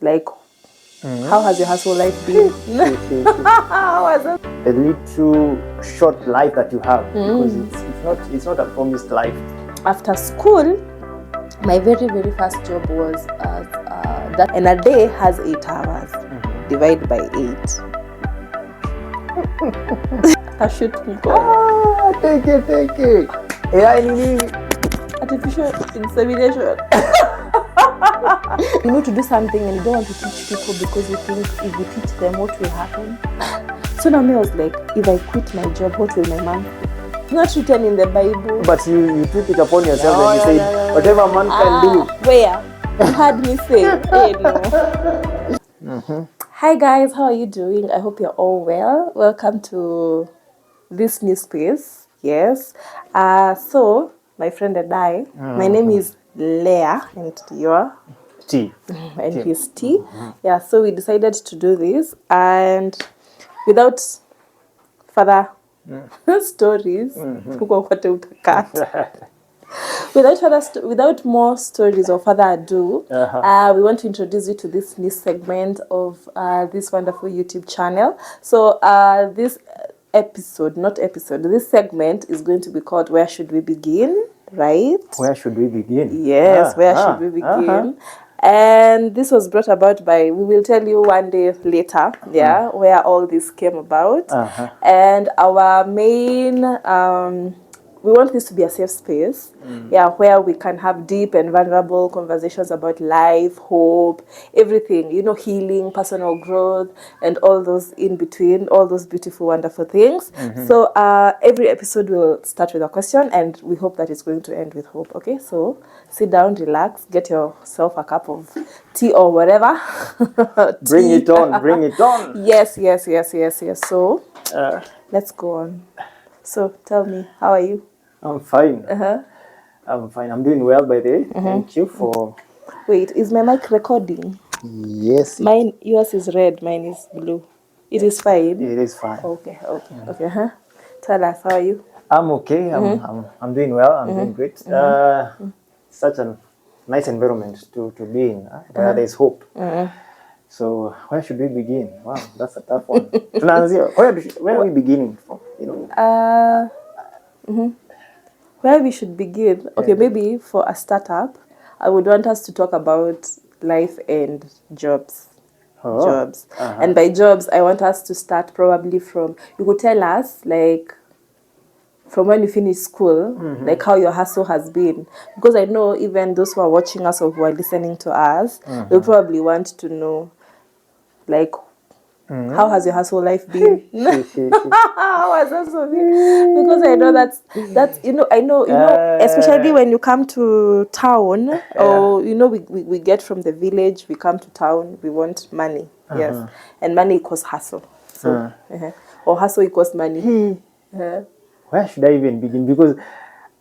Like, how has your hustle life been? How has it? A little short life that you have, because it's not a promised life. After school, my very first job was as that, and a day has 8 hours. Divide by 8. I should go. Take it. AI Artificial insemination. You need to do something and you don't want to teach people because you think if you teach them, what will happen? So now I was like, if I quit my job, what will my mom do? It's not written in the Bible. But you took it upon yourself and you said, whatever man can do. Where? You heard me say, hey, no. Hi guys, how are you doing? I hope you're all well. Welcome to this new space. Yes. So, my friend and I, my name is Leah and you're? T. And he's T. Yeah, so we decided to do this, and without further stories, without more stories or further ado, we want to introduce you to this new segment of this wonderful YouTube channel. So this segment is going to be called Where Should We Begin? Right? Where should we begin? Yes, where should we begin? And this was brought about by, we will tell you one day later, where all this came about. And our main, we want this to be a safe space, where we can have deep and vulnerable conversations about life, hope, everything, healing, personal growth, and all those in between, all those beautiful, wonderful things. So every episode will start with a question, and we hope that it's going to end with hope. Okay, so sit down, relax, get yourself a cup of tea or whatever. Bring it on. Yes. So let's go on. So tell me, how are you? I'm fine. I'm fine. I'm doing well, by the way. Thank you for... Wait, is my mic recording? Yes. Yours is red, mine is blue. It is fine? It is fine. Okay. Tell us, how are you? I'm okay. I'm doing well. I'm doing great. Such a nice environment to be in, where there's hope. So where should we begin? Wow, that's a tough one. Where are we beginning from? Where we should begin? Okay, maybe for a startup, I would want us to talk about life and jobs. And by jobs, I want us to start probably from, you could tell us, like, from when you finish school, like how your hustle has been. Because I know even those who are watching us or who are listening to us, they'll probably want to know, like, how has your hustle life been? How has hustle been? Because I know that's I know especially when you come to town, or we get from the village, we come to town, we want money, yes, and money equals hustle. So or hustle equals money. Where should I even begin? Because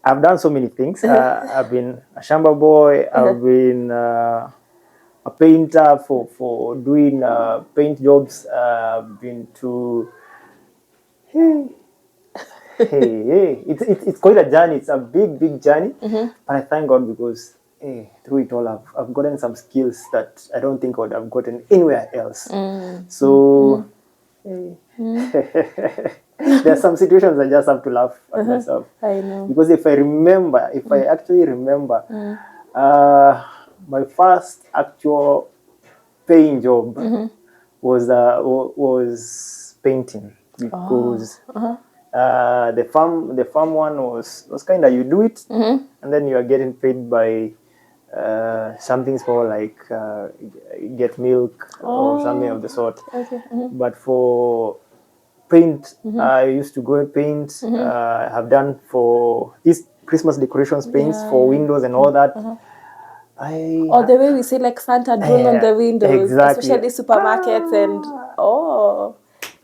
I've done so many things. I've been a shamba boy. I've been a painter for doing paint jobs. I've been to... It's quite a journey. It's a big journey. But I thank God because through it all, I've gotten some skills that I don't think I would have gotten anywhere else. So there are some situations I just have to laugh at myself. I know. Because if I actually remember, my first actual paying job was painting, because the farm one was kind of, you do it and then you are getting paid by something small, like get milk or something of the sort. But for paint, I used to go and paint. I have done for these Christmas decorations paints for windows and all that. Or the way we say, like, Santa drawn on the windows, especially supermarkets and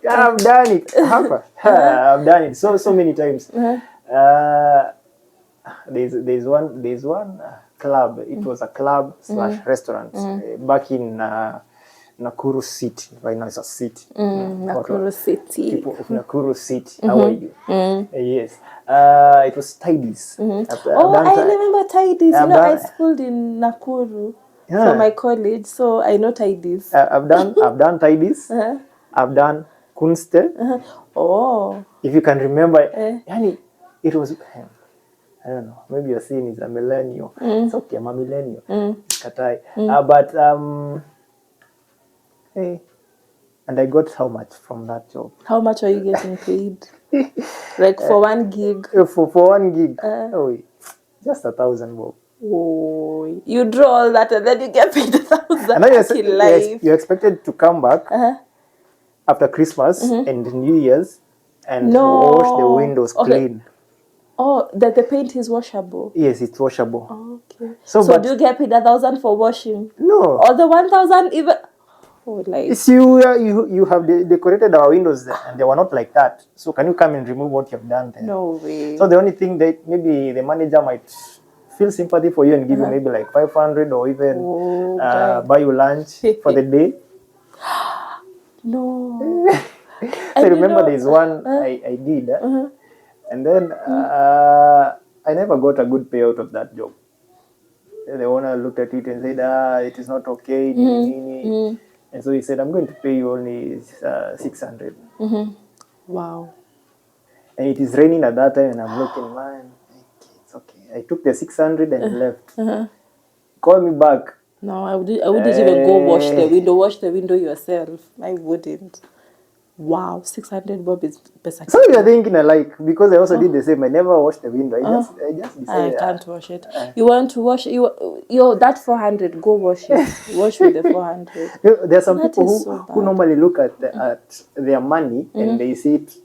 I've done it. I've done it so many times. There's one club. It was a club / restaurant back in Nakuru City. Right now it's a city. Nakuru City. People of Nakuru City. How are you? Yes. It was Tidies. I remember Tidies. I schooled in Nakuru. from my college, so I know tidies. I've done tidies. I've done kunste. Oh. If you can remember, yani, it was, I don't know, maybe you're seeing is a millennial. It's okay, I'm a millennial. Katai. But hey, and I got how much from that job? How much are you getting paid? Like for 1 gig? For 1 gig, just 1,000 bob. Oh, you draw all that and then you get paid 1,000. And then you're expected to come back after Christmas and New Year's and wash the windows clean. Oh, that the paint is washable? Yes, it's washable. Oh, okay. So do you get paid 1,000 for washing? No. Or the 1,000 even? Oh, like. It's you have decorated our windows and they were not like that. So can you come and remove what you've done there? No way. So the only thing that maybe the manager might feel sympathy for you and give you maybe like 500 or even buy you lunch for the day. No. I remember there's one I did. And then I never got a good payout of that job. The owner looked at it and said, it is not okay. And so he said, I'm going to pay you only 600. Wow. And it is raining at that time and I'm looking, man, it's okay. I took the 600 and left. Call me back. No, I wouldn't even go wash the window. Wash the window yourself. I wouldn't. Wow, 600 bob is better. So you're thinking alike, because I also did the same. I never washed the window. I just decided. I can't wash it. You want to wash that 400, go wash it. Wash with the 400. There are some people who normally look at their money and they see it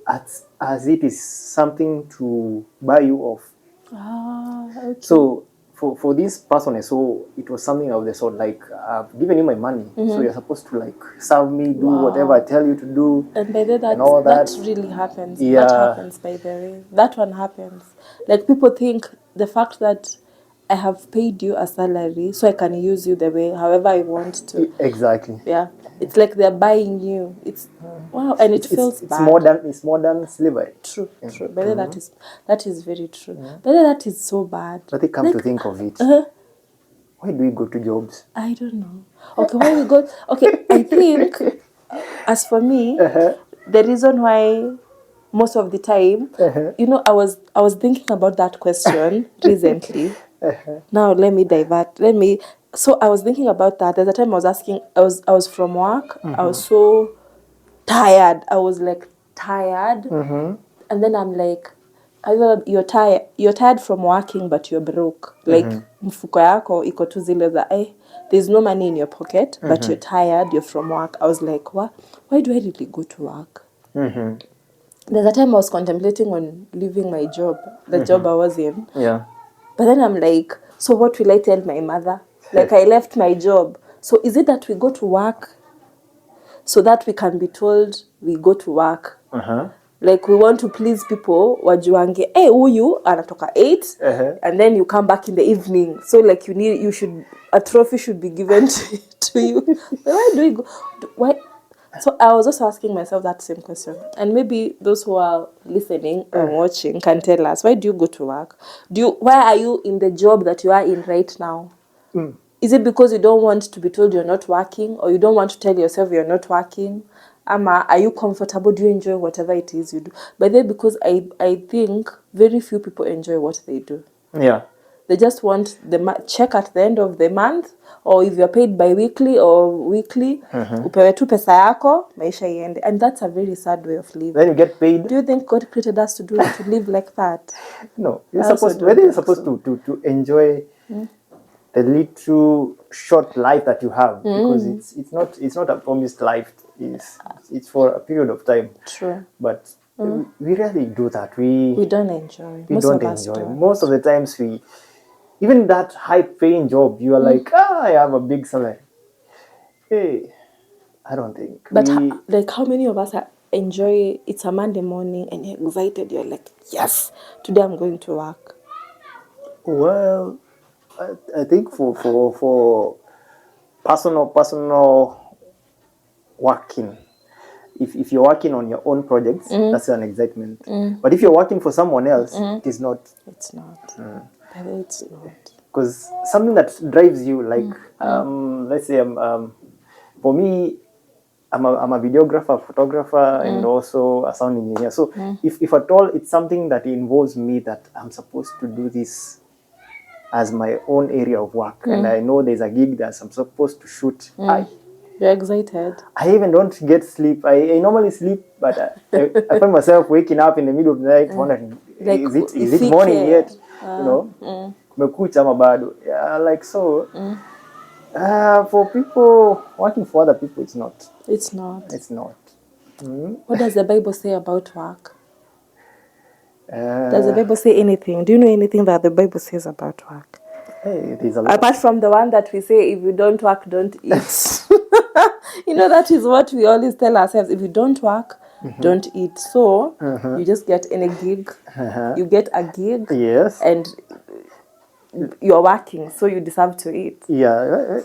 as it is something to buy you off. Okay. So for this person, so it was something of the sort, like, I've given you my money, so you're supposed to like serve me, do whatever I tell you to do. And by the way, that really happens. Yeah. That happens, by the way. That one happens. Like, people think the fact that I have paid you a salary so I can use you the way, however I want to. Exactly. Yeah. It's like they're buying you. It's wow, and it feels bad. It's modern slavery. True. But that is very true. But that is so bad. But they come to think of it. Why do we go to jobs? I don't know. Okay, why we go? Okay, I think, as for me, the reason why most of the time, I was thinking about that question recently. Now let me divert. So I was thinking about that. There's a time I was asking. I was from work. I was so tired. I was like tired, and then I'm like, you're tired from working, but you're broke. Like, mfuko yako iko tu zile za there's no money in your pocket, but you're tired. You're from work. I was like, what? Why do I really go to work? There's a time I was contemplating on leaving my job, the job I was in. Yeah. But then I'm like, so what will I tell my mother? Like, I left my job. So is it that we go to work so that we can be told we go to work? Like, we want to please people, wajuange, huyu anatoka 8, and then you come back in the evening. So like, a trophy should be given to you. But why do we go? Why? So I was also asking myself that same question. And maybe those who are listening or watching can tell us, why do you go to work? Why are you in the job that you are in right now? Is it because you don't want to be told you're not working, or you don't want to tell yourself you're not working? Are you comfortable? Do you enjoy whatever it is you do? But then, because I think very few people enjoy what they do. Yeah. They just want the check at the end of the month, or if you're paid bi-weekly or weekly, upewe tu pesa yako, maisha iende. And that's a very sad way of living. Then you get paid. Do you think God created us to live like that? No. You're supposed to enjoy the little short life that you have, because it's not a promised life. It's for a period of time. True. But we rarely do that. We don't enjoy. Most of the times even that high-paying job, you are like, I have a big salary. Hey, I don't think. But like, how many of us enjoy? It's a Monday morning and you're excited. You're like, yes, today I'm going to work. Well, I think for personal working, if you're working on your own projects, that's an excitement. But if you're working for someone else, it is not. It's not. It's not. because something that drives you, like let's say for me, I'm a videographer, photographer, and also a sound engineer. So if at all it's something that involves me, that I'm supposed to do this as my own area of work, and I know there's a gig that I'm supposed to shoot, you're excited. I even don't get sleep. I normally sleep, but I find myself waking up in the middle of the night wondering, Like, is it morning yet? You know, kumekucha ama bado. Yeah, like so. For people working for other people, it's not. It's not. It's not. What does the Bible say about work? Does the Uh, Bible say anything? Do you know anything that the Bible says about work? hey, there's a lot. Apart from the one that we say, if you don't work, don't eat. You know, that is what we always tell ourselves. If you don't work, don't eat. So you just get any gig. You get a gig. Yes. And you're working, so you deserve to eat. Yeah.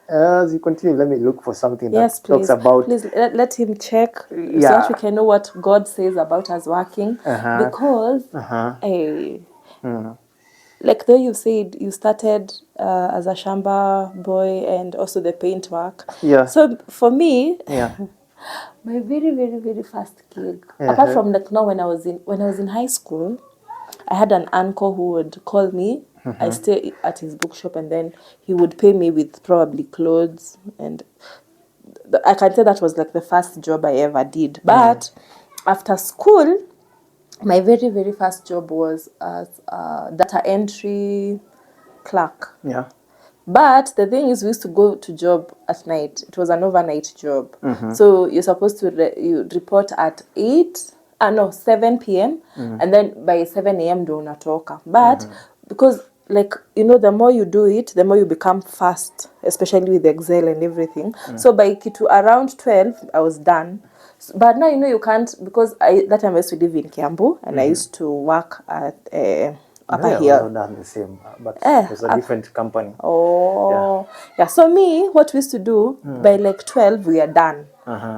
As you continue, let me look for something that talks about. Please let him check so that we can know what God says about us working. Because, like though you said you started as a shamba boy and also the paint work. Yeah. So for me, my very, very, very first gig, apart from like now when I was in high school, I had an uncle who would call me. I stay at his bookshop, and then he would pay me with probably clothes, and I can say that was like the first job I ever did. But after school, my very, very first job was as a data entry clerk. Yeah. But the thing is, we used to go to job at night. It was an overnight job. So you're supposed to you report at 7 p.m. And then by 7 a.m. do unatoka. But because, like, you know, the more you do it, the more you become fast, especially with Excel and everything. So by around 12, I was done. But now, you know, you can't, because that time I used to live in Kiambu, and I used to work at Upper Hill. Also done the same, but it was a different company. Yeah. So me, what we used to do, by like 12, we are done.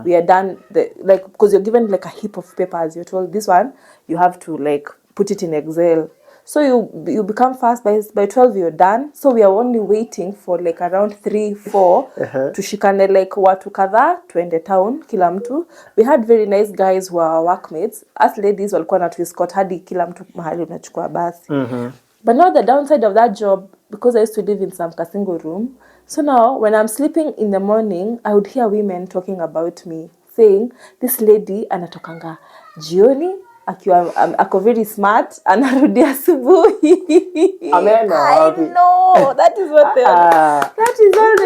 We are done, because you're given like a heap of papers. You're told, this one, you have to like put it in Excel. So you become fast. By 12, you're done. So we are only waiting for like around 3, 4 tushikane like watu kadhaa tuende town kila mtu. We had very nice guys who are workmates. Us ladies walikuwa natuescort hadi kila mtu mahali unachukua basi. But now the downside of that job, because I used to live in some single room, so now when I'm sleeping in the morning, I would hear women talking about me, saying, this lady anatokanga jioni, ako very smart, anarudi asubuhi. I know, that is what they are. That is what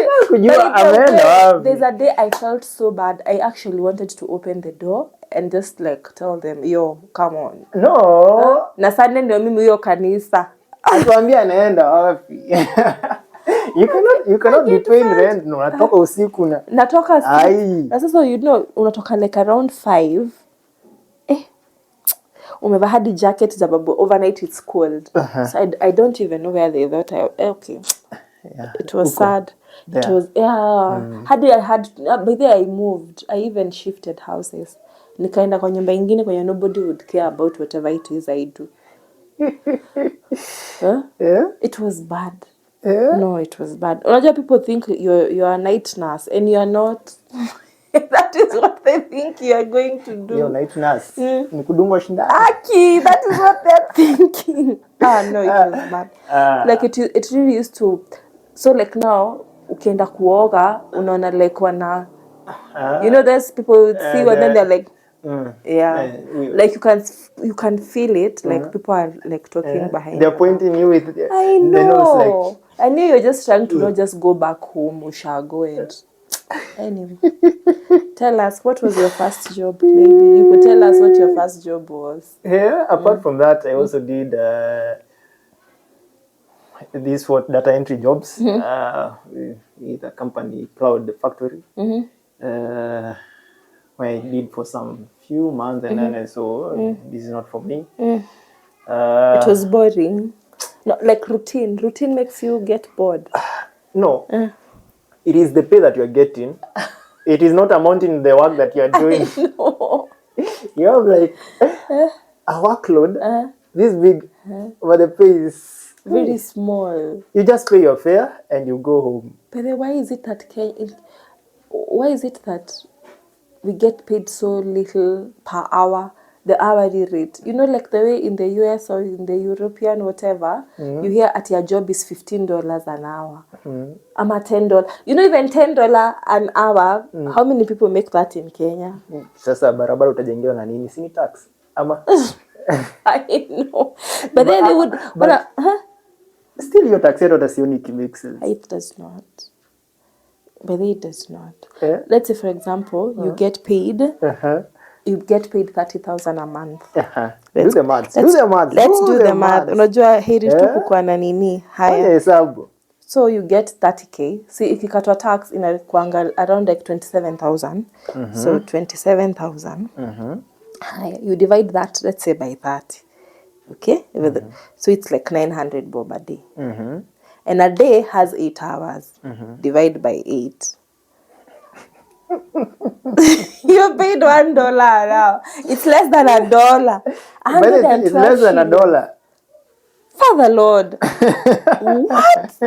there's a day I felt so bad. I actually wanted to open the door and just like tell them, yo, come on. No. Na Sunday ndio mimi hiyo kanisa. Atuambia anaenda wapi? You cannot be paying rent. No, natoka usiku na. Natoka usiku. Na sasa you know unatoka like around 5. Umevaa hadi jacket sababu overnight it's cold. So I don't even know where they thought okay. Yeah. It was sad. There. It was by the I moved. I even shifted houses. Nikaenda kwa nyumba nyingine kwenye nobody would care about whatever it is I do. Yeah. It was bad. Yeah. No, it was bad. Unajua people think you're a night nurse and you're not. That is what they think you are going to do. You're a night nurse. Ni kudungwa shindano. Aki, that is what they're thinking. No, it was bad. Like it really used to. So like now, ukienda kuoga, unaona like wana. You know, there's people would see and then they're like, like you can feel it. Like people are like talking behind. They're pointing you with. I know. The nose, like, I knew you're just trying to not just go back home. We shall go and. Anyway, tell us, what was your first job? Maybe you could tell us what your first job was. Yeah, apart from that, I also did these data entry jobs with a company, Cloud Factory, where I did for some few months, and then I saw this is not for me. It was boring. No, like routine. Routine makes you get bored. No. It is the pay that you are getting. It is not amounting the work that you are doing. You have like a workload this big, but the pay is very small. You just pay your fare and you go home. But then why is it that we get paid so little per hour, the hourly rate? You know, like the way in the US or in the European whatever, you hear at your job is $15 an hour. I'm at $10. You know, even $10 an hour, how many people make that in Kenya? Sasa barabara utajengewa na nini? Sini tax? Ama? I know. But then they would... Still your tax rate utasioni makes sense. It does not. But it does not. Yeah. Let's say, for example, you get paid... You get paid 30,000 a month. Do the math. Let's do the math. Unajua heri tu kukuwa na nini haya. So you get 30k. See, ikikatwa tax inakuanga around like 27,000. So 27,000. Haya, you divide that, let's say, by 30. Okay? So it's like 900 bob a day. And a day has 8 hours. Divide by 8. You paid $1 now. It's less than $1. It's less than $1. Father Lord. What?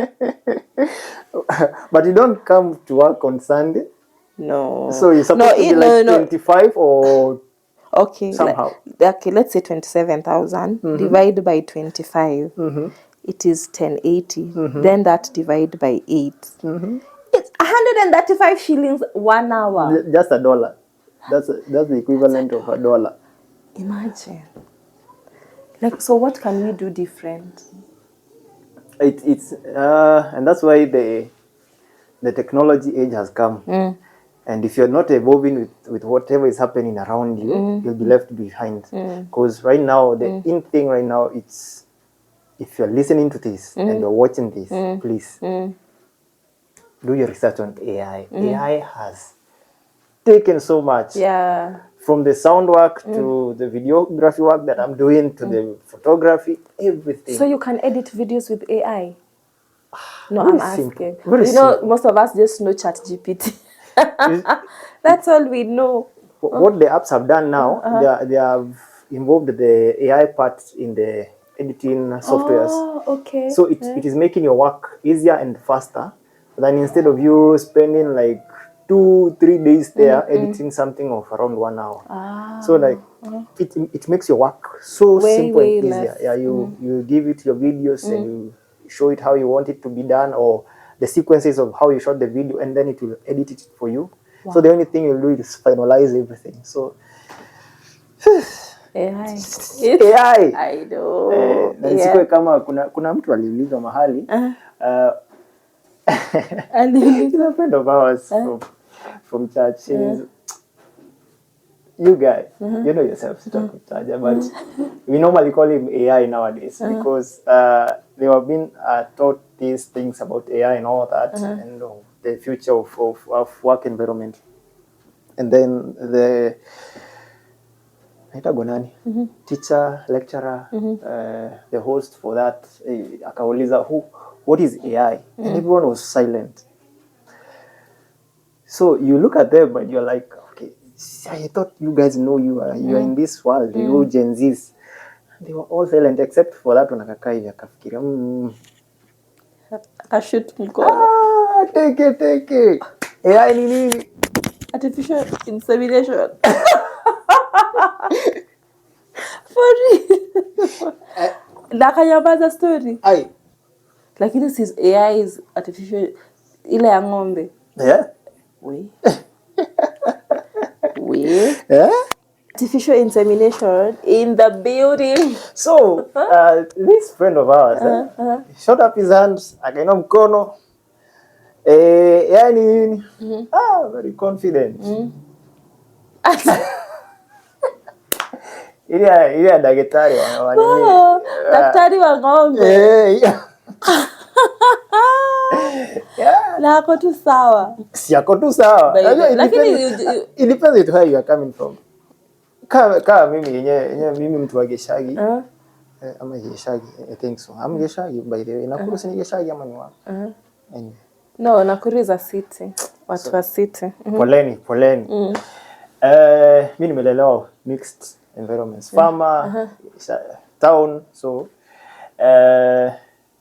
But you don't come to work on Sunday? No. So you're supposed to be like 25 or somehow? Okay, let's say 27,000. Divide by 25. It is 1080. Then that divide by 8. It's 135 shillings 1 hour. Just $1. That's the equivalent of $1. Imagine. Like, so what can we do different? It's and that's why the technology age has come. And if you're not evolving with whatever is happening around you, you'll be left behind. Because right now, the in thing right now, it's if you're listening to this and you're watching this, please do your research on AI. AI has taken so much. From the sound work to the videography work that I'm doing to the photography, everything. So you can edit videos with AI? No, I'm asking. You know, most of us just know ChatGPT. That's all we know. What the apps have done now, they have involved the AI part in the editing softwares. Okay. So it is making your work easier and faster than instead of you spending like 2-3 days there editing something of around 1 hour. So like it makes your work so simple and easier. Yeah, you give it your videos and you show it how you want it to be done, or the sequences of how you shot the video, and then it will edit it for you. So the only thing you'll do is finalize everything. So AI. I know. Na nisikuwe kama kuna mtu aliulizwa mahali and he's a friend of ours from church. You guy, you know yourself, but we normally call him AI nowadays because they have been taught these things about AI and all that, and the future of work environment. And then the teacher, lecturer, the host for that, akauliza, what is AI? And everyone was silent. So you look at them and you're like, okay, I thought you guys know you are in this world, you Gen Zs. They were all silent except for that one. Akakaa hivi akafikiria, akashoot mkono. Take it. AI ni nini? Artificial insemination. For real. Nakanyamaza story. Lakini since AI is artificial, ile ya ng'ombe. Yeah. We. Yeah? Artificial insemination in the building. So, this friend of ours shot up his hands, akainua mkono. Yani, very confident. Ile daktari wa nini? Daktari wa ng'ombe. Na ako tu sawa. Si ako tu sawa. It depends with where you are coming from. Kama mimi mtu wa Geshagi. Ama Geshagi, I think so. I'm Geshagi, by the way. Nakuru si Geshagi ama ni wapi? Anyway. No, Nakuru is a city. Watu wa city. Poleni. Mimi nimelelewa mixed environments. Farmer, town, so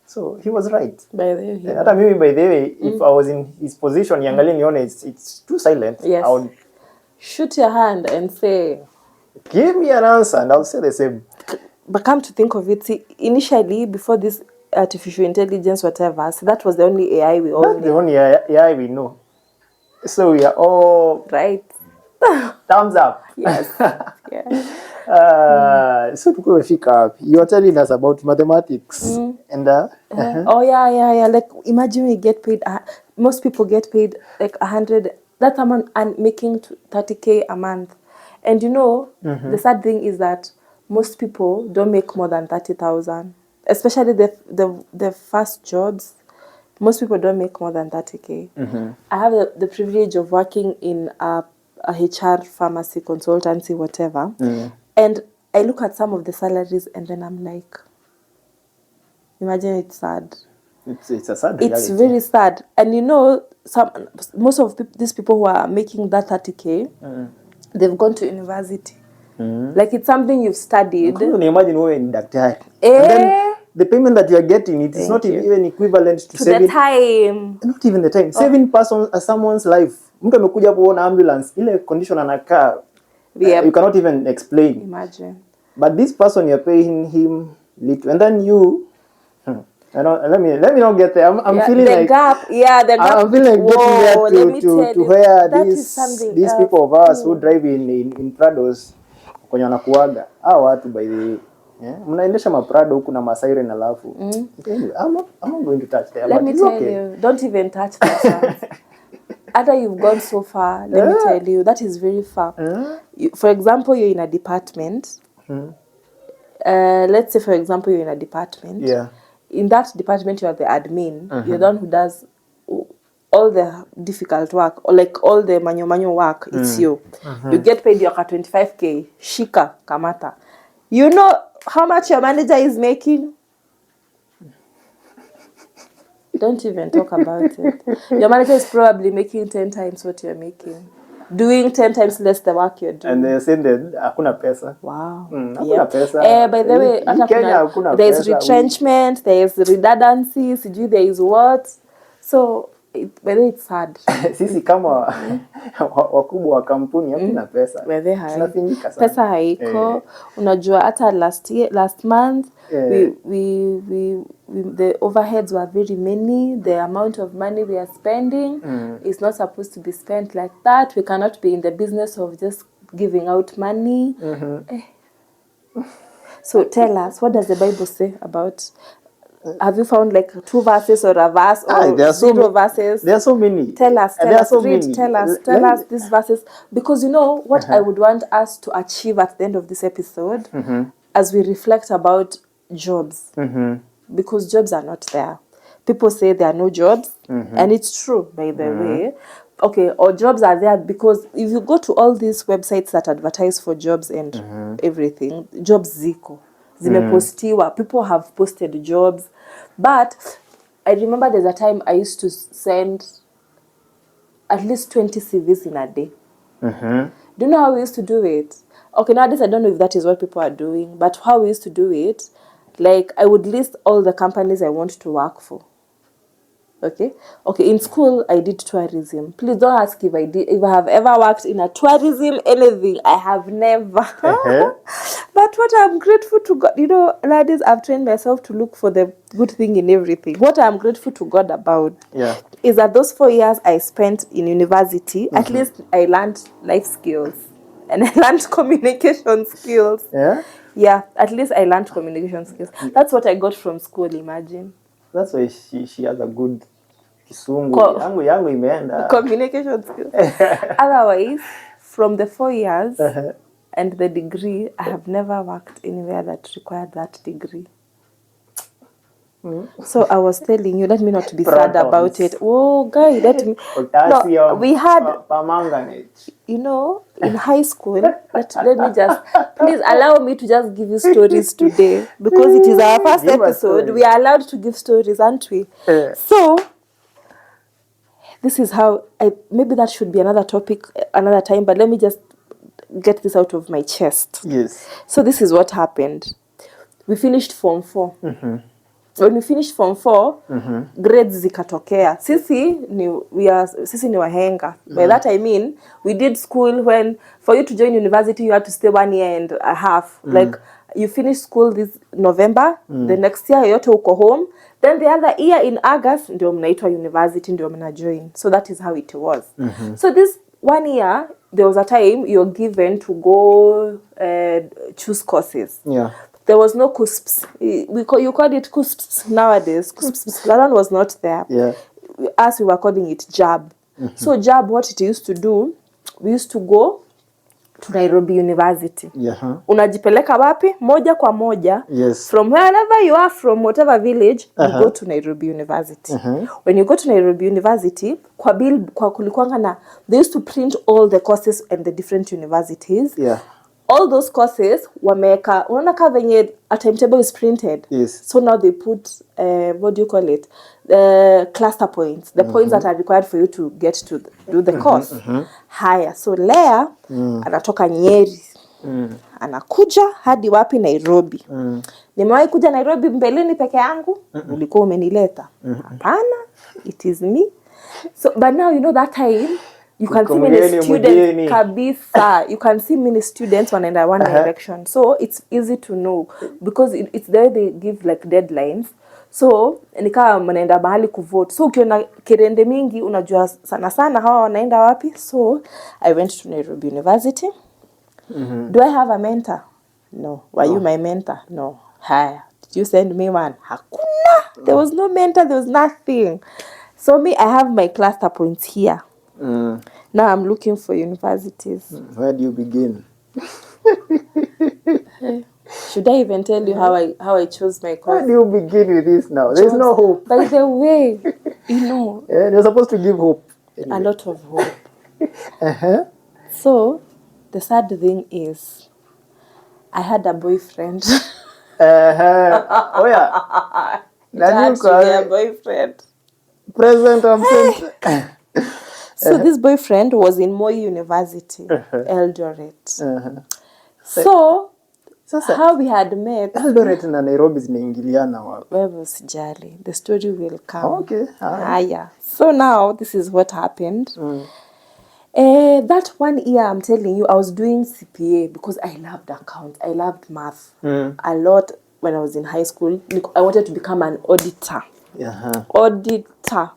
So he was right. By the way, Hata mimi by the way, if I was in his position, niangalie nione it's too silent. yes. I would shoot your hand and say, give me an answer, and I'll say the same. But come to think of it, see, initially, before this artificial intelligence, whatever, so that was the only AI we all That's knew. the only AI we know. So we are all right. thumbs up. Yes. Yeah. So you are telling us about mathematics and Oh yeah. Like imagine we get paid. Most people get paid like 100. That's someone and making 30K a month. And you know, the sad thing is that most people don't make more than 30,000. Especially the first jobs. Most people don't make more than 30K. I have the privilege of working in a HR pharmacy consultancy, whatever. And I look at some of the salaries and then I'm like, imagine it's sad. It's a sad reality. It's very sad. And you know, most of these people who are making that 30K, they've gone to university. Like it's something you've studied. Imagine we're in daktari. And then the payment that you are getting, it is not even equivalent to saving, the time. Not even the time. Saving someone's life. Mtu amekuja kuona ambulance, ile condition anakaa, you cannot even explain. Imagine. But this person, you're paying him little, and then you. Let me not get there. I'm feeling the like gap. Yeah, the gap. I'm feeling like getting there to where these people of us who drive in Prados kwenye wanakuaga watu by the way. Mnaendesha maprado huku na masiren alafu. I'm not going to touch there. Let me tell you, don't even touch that. After you've gone so far, let me tell you, that is very far. For example, you're in a department. Let's say, for example, you're in a department. Yeah. In that department, you are the admin. You're the one who does all the difficult work, or like all the manual work. It's you. You get paid your 25K. Shika, kamata. You know how much your manager is making? Don't even talk about it. Your manager is probably making 10 times what you're making. Doing 10 times less the work you're doing. And they're saying that hakuna pesa. Wow. Hakuna pesa. By the way, there's retrenchment, there's redundancies, there is what. So, by the way, it's sad. Sisi kama wakubwa wa kampuni hakuna pesa. Tunafinyika sana. Pesa haiko. Unajua hata last month we the overheads were very many. The amount of money we are spending is not supposed to be spent like that. We cannot be in the business of just giving out money. So tell us, what does the Bible say about? Have you found like 2 verses or a verse or 0 verses? There are so many. Tell us, tell us these verses. Because you know what I would want us to achieve at the end of this episode as we reflect about jobs. Because jobs are not there. People say there are no jobs. And it's true, by the way. Okay, or jobs are there because if you go to all these websites that advertise for jobs and everything, jobs ziko. Zimepostiwa. People have posted jobs. But I remember there's a time I used to send at least 20 CVs in a day. Do you know how we used to do it? Okay, nowadays I don't know if that is what people are doing, but how we used to do it, like I would list all the companies I want to work for. Okay, in school I did tourism. Please don't ask if I have ever worked in a tourism anything. I have never. But what I'm grateful to God, you know, nowadays I've trained myself to look for the good thing in everything. What I'm grateful to God about is that those 4 years I spent in university, at least I learned life skills and I learned communication skills. Yeah, at least I learned communication skills. That's what I got from school, imagine. That's why she has a good kisungu. Yangu imeenda. Communication skills. Otherwise, from the 4 years and the degree, I have never worked anywhere that required that degree. So I was telling you, let me not be sad about it. Oh, guy, let me. No, we had, you know, in high school. Let me just, please allow me to just give you stories today because it is our first episode. We are allowed to give stories, aren't we? So this is how maybe that should be another topic another time. But let me just get this out of my chest. Yes. So this is what happened. We finished Form 4. when we finished form 4, grades zikatokea. Sisi ni wahenga. By that I mean, we did school when, for you to join university, you had to stay 1 year and a half. Like, you finish school this November, the next year yote uko home, then the other year in August, ndio mnaitwa university, ndio mna join. So that is how it was. So this 1 year, there was a time you're given to go choose courses. Yeah. There was no CUSPs. You called it CUSPs nowadays. CUSPs. That one was not there. Yeah. As we were calling it JAB. So JAB, what it used to do, we used to go to Nairobi University. Yeah. Unajipeleka wapi? Moja kwa moja. Yes. From wherever you are, from whatever village, you go to Nairobi University. When you go to Nairobi University, kwa kulikuanga na, they used to print all the courses and the different universities. Yeah. All those courses wameka, unaona ka venye a timetable is printed. Yes. So now they put what do you call it, the cluster points, the points that are required for you to get to do the course. Haya, so Leah anatoka Nyeri, anakuja hadi wapi? Nairobi. Nimewahi kuja Nairobi mbeleni peke yangu? Ulikuwa umenileta? Hapana, it is me. So but now you know that time you can see many students kabisa. You can see many students wanaenda one direction. So it's easy to know because it's there they give like deadlines. So nika mnaenda mahali kuvote. So ukiona kerende mingi unajua sana sana hawa wanaenda wapi. So I went to Nairobi University. Do I have a mentor? No. Were you my mentor? No. Hi. Did you send me one? Hakuna. There was no mentor. There was nothing. So me, I have my cluster points here. Now I'm looking for universities. Where do you begin? Should I even tell you how I chose my course? Where do you begin with this now? There's no hope. By the way, you know. Yeah, you're supposed to give hope. Anyway. A lot of hope. So, the sad thing is, I had a boyfriend. Oh yeah. Had to get a boyfriend. Present absent. So this boyfriend was in Moi University, Eldoret. So how we had met. Eldoret na Nairobi zinaingiliana wapi? Wewe usijali. The story will come. Okay. Yeah. So now this is what happened. That 1 year, I'm telling you, I was doing CPA because I loved accounts. I loved math a lot. When I was in high school, I wanted to become an auditor. Auditor.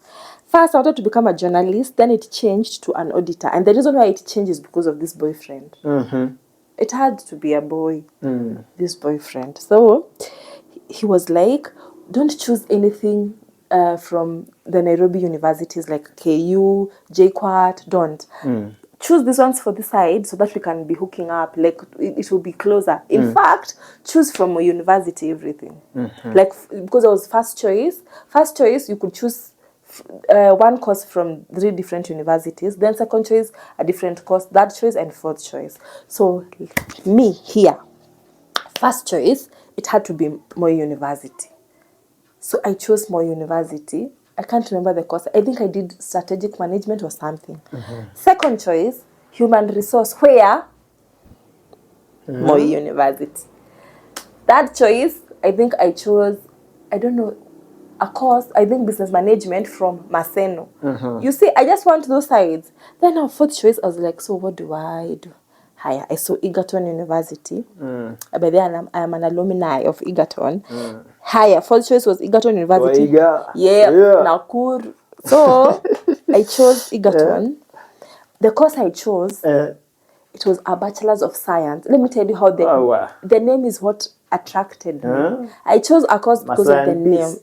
First, I wanted to become a journalist. Then it changed to an auditor. And the reason why it changed is because of this boyfriend. It had to be a boy, this boyfriend. So he was like, don't choose anything from the Nairobi universities like KU, JKUAT, don't. Choose these ones for the side so that we can be hooking up. Like, it will be closer. In fact, choose from a university everything. Like, because I was first choice, you could choose one course from 3 different universities. Then second choice, a different course. Third choice, and fourth choice. So, me here, first choice, it had to be Moi University. So, I chose Moi University. I can't remember the course. I think I did strategic management or something. Second choice, human resource. Where? Moi University. Third choice, I think I chose, I don't know, a course, I think business management from Maseno. You see, I just want those sides. Then our fourth choice, I was like, so what do I do? Higher. I saw Egerton University. By then, I am an alumni of Egerton. Higher. Fourth choice was Egerton University. Yeah. Nakuru. So, I chose Egerton. The course I chose, it was a Bachelor's of Science. Let me tell you how the name is what attracted me. I chose a course because of the name.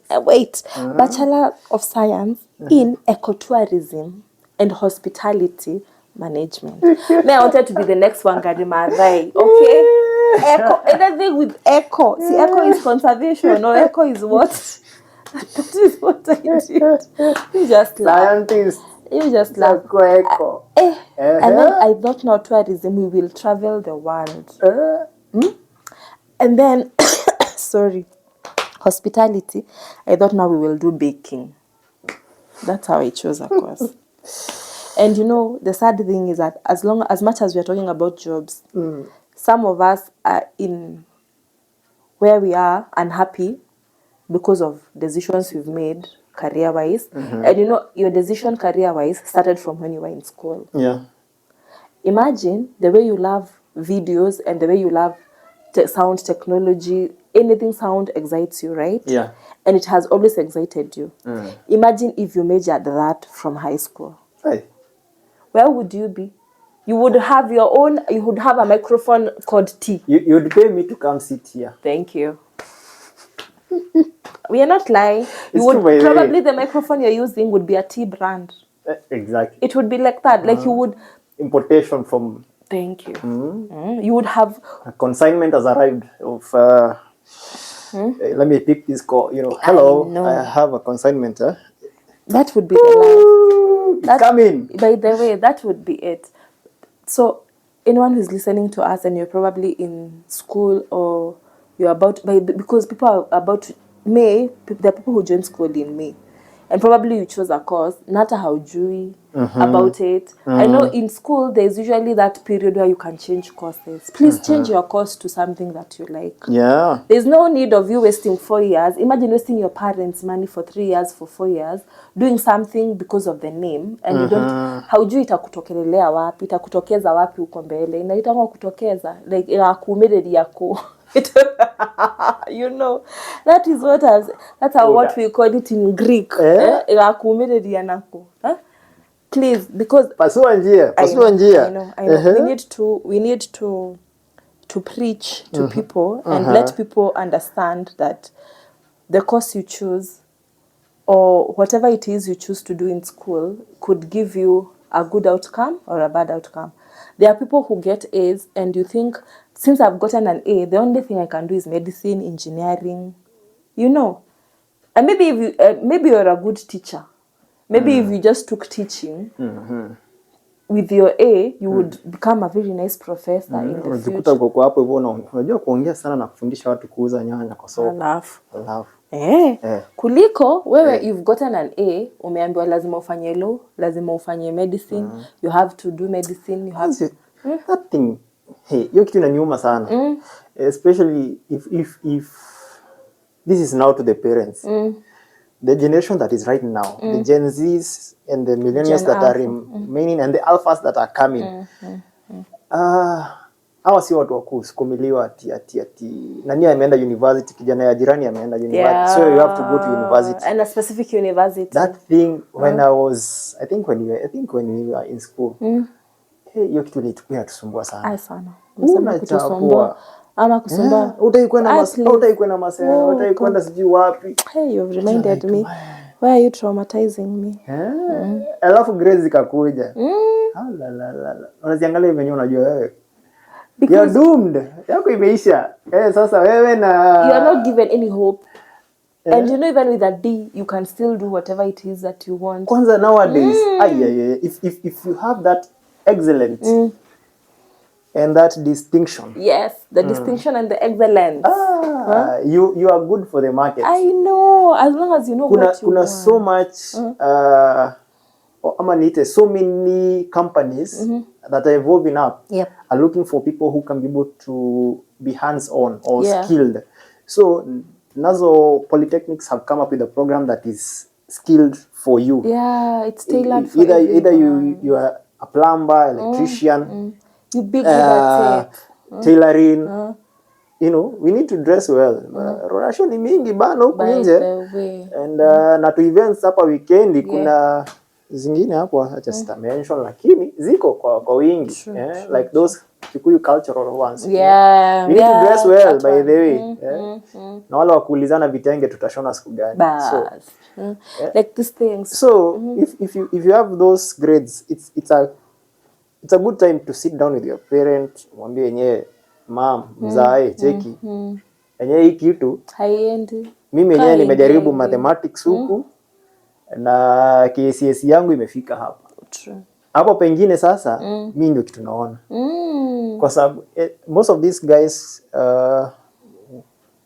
Bachelor of Science in Ecotourism and Hospitality Management. Then I wanted to be the next one, Garimarai. Okay? Eco. Anything with eco. See, eco is conservation. No, eco is what? That is what I did. You just laugh. Scientist. You just laugh. Eco. And then I thought now tourism, we will travel the world. And then, sorry, hospitality, I thought now we will do baking. That's how I chose a course. And you know, the sad thing is that as much as we are talking about jobs, some of us are in where we are unhappy because of decisions we've made career-wise. And you know, your decision career-wise started from when you were in school. Yeah. Imagine the way you love videos and the way you love sound technology. Anything sound excites you, right? Yeah. And it has always excited you. Imagine if you majored that from high school. Hey. Where would you be? You would have your own, you would have a microphone called T. You'd pay me to come sit here. Thank you. We are not lying. You It's would true, by the probably way. the microphone you're using would be a T brand. Exactly. It would be like that. Like you would. Importation from. Thank you. You would have. A consignment has arrived of. Let me pick this call. You know, hello. I have a consignment. That would be the life. It's coming. By the way, that would be it. So, anyone who's listening to us and you're probably in school or you're about, because people are about to, May, there are people who join school in May. And probably you chose a course, not haujui about it. I know in school, there's usually that period where you can change courses. Please change your course to something that you like. Yeah. There's no need of you wasting 4 years. Imagine wasting your parents' money for 3 years, for 4 years, doing something because of the name. And you don't, haujui itakutokelelea wapi, itakutokeza wapi uko mbele. Na itakuwa kutokeza, like inakuumededi yako. You know, that is what that's what we call it in Greek. Please, because pasua njia. I know. We need to preach to people and let people understand that the course you choose or whatever it is you choose to do in school could give you a good outcome or a bad outcome. There are people who get A's and you think, since I've gotten an A, the only thing I can do is medicine, engineering, you know. And maybe if you, maybe you're a good teacher. Maybe if you just took teaching, with your A, you would become a very nice professor in the future. Hapo hivyo unajua kuongea sana na kufundisha watu kuuza nyanya kwa soko. Alafu. Kuliko wewe you've gotten an A, umeambiwa lazima ufanye law, lazima ufanye medicine, you have to do medicine, you have that thing. Hey, hiyo kitu inaniuma sana. Especially if this is now to the parents. The generation that is right now, the Gen Zs and the millennials that are remaining and the alphas that are coming. Hawa si watu wa kusukumiliwa ati nani ameenda university, kijana ya jirani ameenda university, so you have to go to university and a specific university. That thing when I think when we were in school, hiyo kitu ilikuwa tusumbua sana. Sana. Unachukua ama kusumbua. Utakwenda masema, utakwenda sijui wapi. Hey, you've reminded me. Why are you traumatizing me? Alafu grades zikakuja. Unaziangalia venyewe unajua wewe. You're doomed. Yako imeisha. Sasa wewe na you are not given any hope. And you know, even with a D, you can still do whatever it is that you want. Kwanza nowadays, if you have that excellence and that distinction. Yes, the distinction and the excellence. You are good for the market. I know, as long as you know what you want. So much, so many companies that are evolving up are looking for people who can be able to be hands-on or skilled. So nazo polytechnics have come up with a program that is skilled for you. Yeah, it's tailored for either you are a plumber, electrician, you big tech, tailoring. You know, we need to dress well. Ration ni mingi bana huku nje. And na to events hapa weekend kuna zingine hapo acha sitamention lakini ziko kwa wingi. Like those Kikuyu cultural ones. We need to dress well by the way. Na wale wakuulizana vitenge tutashona siku gani. So like these things. So if you have those grades, it's a good time to sit down with your parent, mwambie yenyewe mam mzae cheki. Yenyewe hii kitu haiendi. Mimi yenyewe nimejaribu mathematics huku na KCSE yangu imefika hapa. True. Hapo pengine sasa mimi ndio kitu naona. Kwa sababu most of these guys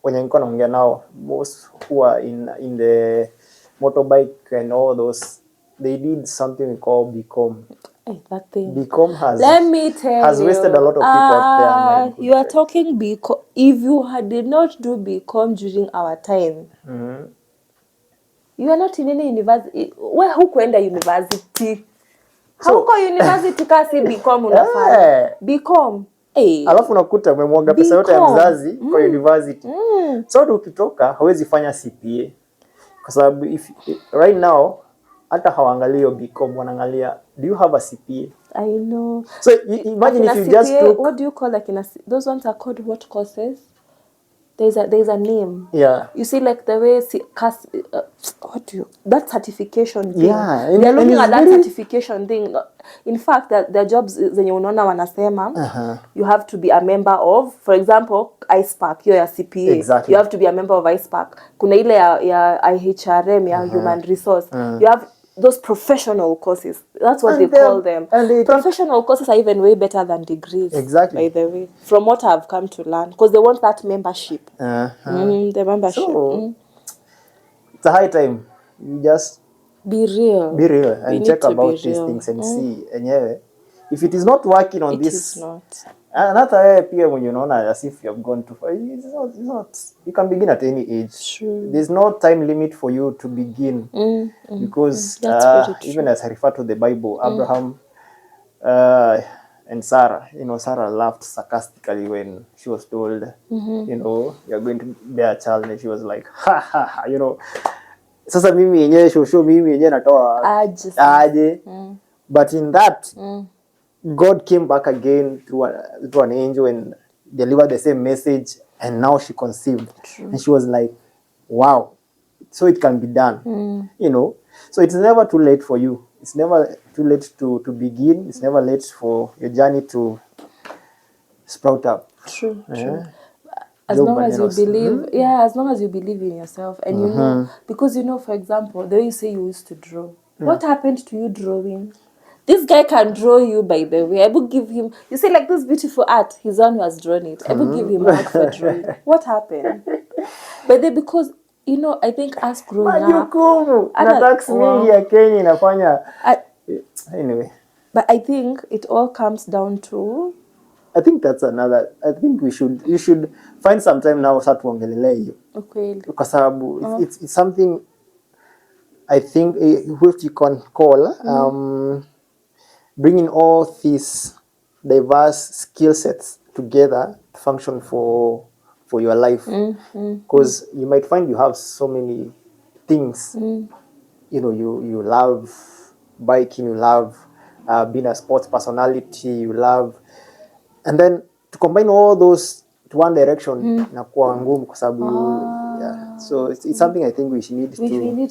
when nilikuwa naongea nao, most who are in the motorbike and all those, they did something called BCom. That thing. BCom has Let me tell has wasted a lot of people out there. You are talking BCom. if you did not do BCom during our time, you are not in any university. Where hukuenda university? Hauko university kasi BCom unafanya. BCom. Alafu unakuta umemwaga pesa yote ya mzazi kwa university. So ukitoka hawezi fanya CPA. Kwa sababu right now hata hawaangalii hiyo BCom, wanaangalia do you have a CPA? I know. So imagine if you CPA, just took, what do you call like those ones are called what courses? There's a name. Yeah. You see, like the way that certification thing. Yeah. They're looking at that certification thing. In fact, the jobs zenye unaona wanasema, you have to be a member of, for example, ISPAC, you're a CPA. Exactly. You have to be a member of ISPAC. Kuna ile ya IHRM, ya human resource. You have those professional courses. That's what they call them. Professional courses are even way better than degrees. Exactly. By the way, from what I've come to learn, because they want that membership. The membership. So, it's a high time you just be real and check about these things and see. Enyewe, if it is not working on this, it is not. Another way pia when you know as if you have gone too far, it's not. You can begin at any age. True. There's no time limit for you to begin, because even as I refer to the Bible, Abraham and Sarah, Sarah laughed sarcastically when she was told, you're going to bear a child, and she was like, ha ha ha, sasa mimi yenyewe shosho mimi yenyewe natoa aje. But in that, God came back again through an angel and delivered the same message, and now she conceived. True. And she was like, wow, so it can be done. So it's never too late for you. It's never too late to begin. It's never late for your journey to sprout up. True. As long as you believe, as long as you believe in yourself, and you know, because for example, the way you say you used to draw, what happened to you drawing? This guy can draw you, by the way. I would give him, you see, like this beautiful art, his own was drawn it. I would give him art for drawing. What happened? But then because, I think us growing up... Anyway. But I think it all comes down to... I think that's another... I think you should find some time now start tuongelele hiyo. Okay. Kwa sababu it's something I think which you can call bringing all these diverse skill sets together to function for your life. Because you might find you have so many things. You love biking, you love being a sports personality, you love, and then to combine all those to one direction inakuwa ngumu kwa sababu so it's something I think we need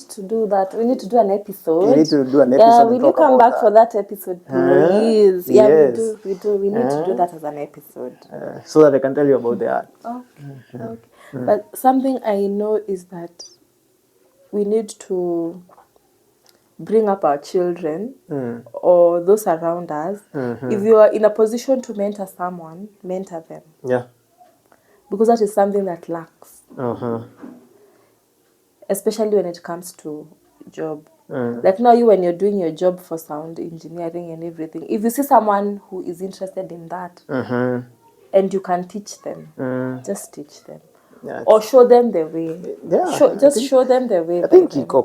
to do that. We need to do an episode. We need to do an episode. Will you come back for that episode, please? Yes. We do. We need to do that as an episode. So that I can tell you about the art. Okay. But something I know is that we need to bring up our children or those around us. If you are in a position to mentor someone, mentor them. Yeah. Because that is something that lacks. Especially when it comes to job. Like now when you're doing your job for sound engineering and everything, if you see someone who is interested in that and you can teach them, just teach them. Yeah, or show them the way. Yeah, show them the way. I think iko